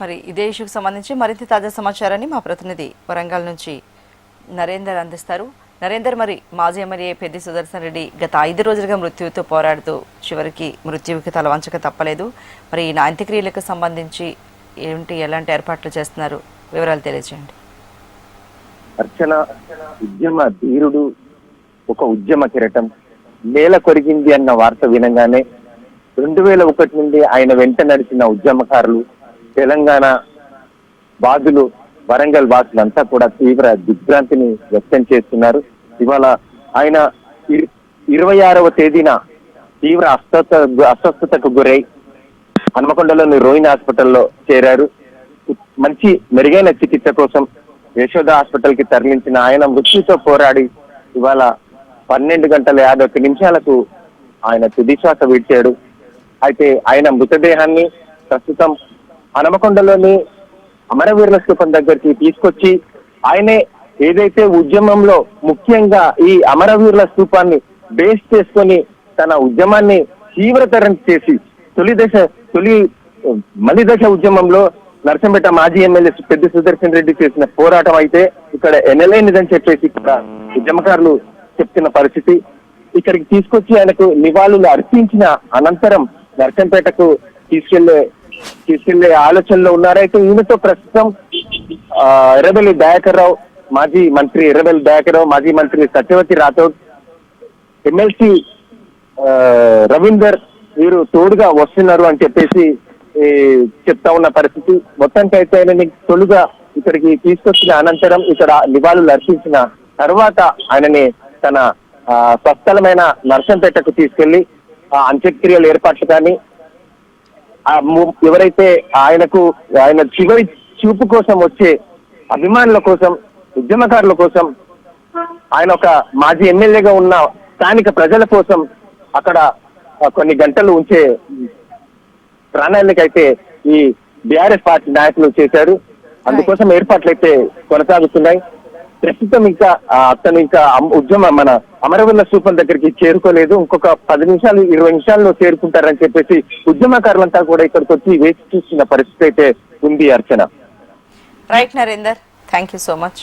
మరి ఇదే ఇష్యూకి సంబంధించి మరింత తాజా సమాచారాన్ని మా ప్రతినిధి వరంగల్ నుంచి నరేందర్ అందిస్తారు. నరేందర్, మరి మాజీ ఎమ్మెల్యే పెద్ది సుదర్శన్ రెడ్డి గత 5 రోజులుగా మృత్యువుతో పోరాడుతూ చివరికి మృత్యువుకి తలవంచక తప్పలేదు. మరి ఈ అంత్యక్రియలకు సంబంధించి ఎలాంటి ఏర్పాట్లు చేస్తున్నారు, వివరాలు తెలియజేయండి. అర్చన, ఉద్యమ ధీరుడు, ఒక ఉద్యమ కిరటం నేల కొరిగింది అన్న వార్త వినగానే 2001 నుండి ఆయన వెంట నడిచిన ఉద్యమకారులు, తెలంగాణ బాధులు, వరంగల్ వాసులంతా కూడా తీవ్ర దిగ్భ్రాంతిని వ్యక్తం చేస్తున్నారు. ఇవాళ ఆయన 26వ తేదీన తీవ్ర అస్వస్థతకు గురై హన్మకొండలోని రోహిణి హాస్పిటల్లో చేరారు. మంచి మెరుగైన చికిత్స కోసం యశోద హాస్పిటల్ కి తరలించిన ఆయన మృత్యుతో పోరాడి ఇవాళ 12:51 ఆయన తుదిశ్వాస విడిచాడు. అయితే ఆయన మృతదేహాన్ని ప్రస్తుతం హనుమకొండలోని అమరవీరుల స్థూపం దగ్గరికి తీసుకొచ్చి ఆయనే ఏదైతే ఉద్యమంలో ముఖ్యంగా ఈ అమరవీరుల స్థూపాన్ని బేస్ చేసుకొని తన ఉద్యమాన్ని తీవ్రతరం చేసి మలి దశ ఉద్యమంలో నర్సంపేట మాజీ ఎమ్మెల్యే పెద్ది సుదర్శన్ రెడ్డి చేసిన పోరాటం అయితే ఇక్కడ ఎనలేనిదని చెప్పేసి ఇక్కడ ఉద్యమకారులు చెప్తున్న పరిస్థితి. ఇక్కడికి తీసుకొచ్చి ఆయనకు నివాళులు అర్పించిన అనంతరం నర్సంపేటకు తీసుకెళ్లే ఆలోచనలో ఉన్నారైతే ఈయనతో ప్రస్తుతం ఎర్రబెల్లి దయాకర్ రావు, మాజీ మంత్రి ఎర్రబెల్లి దయాకర్ రావు, మాజీ మంత్రి సత్యవతి రాథోడ్, ఎమ్మెల్సీ రవీందర్ వీరు తోడుగా వస్తున్నారు అని చెప్పేసి చెప్తా ఉన్న పరిస్థితి. మొత్తానికి అయితే ఆయనని తొలుగా ఇక్కడికి తీసుకొచ్చిన అనంతరం ఇక్కడ నివాళులు అర్పించిన తర్వాత ఆయనని తన స్వస్థలమైన నర్సంపేటకు తీసుకెళ్లి అంత్యక్రియల ఏర్పాట్లు కానీ ఎవరైతే ఆయన చివరి చూపు కోసం వచ్చే అభిమానుల కోసం, ఉద్యమకారుల కోసం, ఆయన ఒక మాజీ ఎమ్మెల్యేగా ఉన్న స్థానిక ప్రజల కోసం అక్కడ కొన్ని గంటలు ఉంచే ప్రణాళికైతే ఈ బీఆర్ఎస్ పార్టీ నాయకులు చేశారు. అందుకోసం ఏర్పాట్లు అయితే కొనసాగుతున్నాయి. ప్రస్తుతం అతను మన అమరవీరుల స్థూపం దగ్గరికి చేరుకోలేదు. ఇంకొక 10 నిమిషాలు 20 నిమిషాల్లో చేరుకుంటారని చెప్పేసి ఉద్యమకారులంతా కూడా ఇక్కడికి వచ్చి వేచి చూస్తున్న పరిస్థితి అయితే ఉంది. Archana. Right Narender, thank you so much.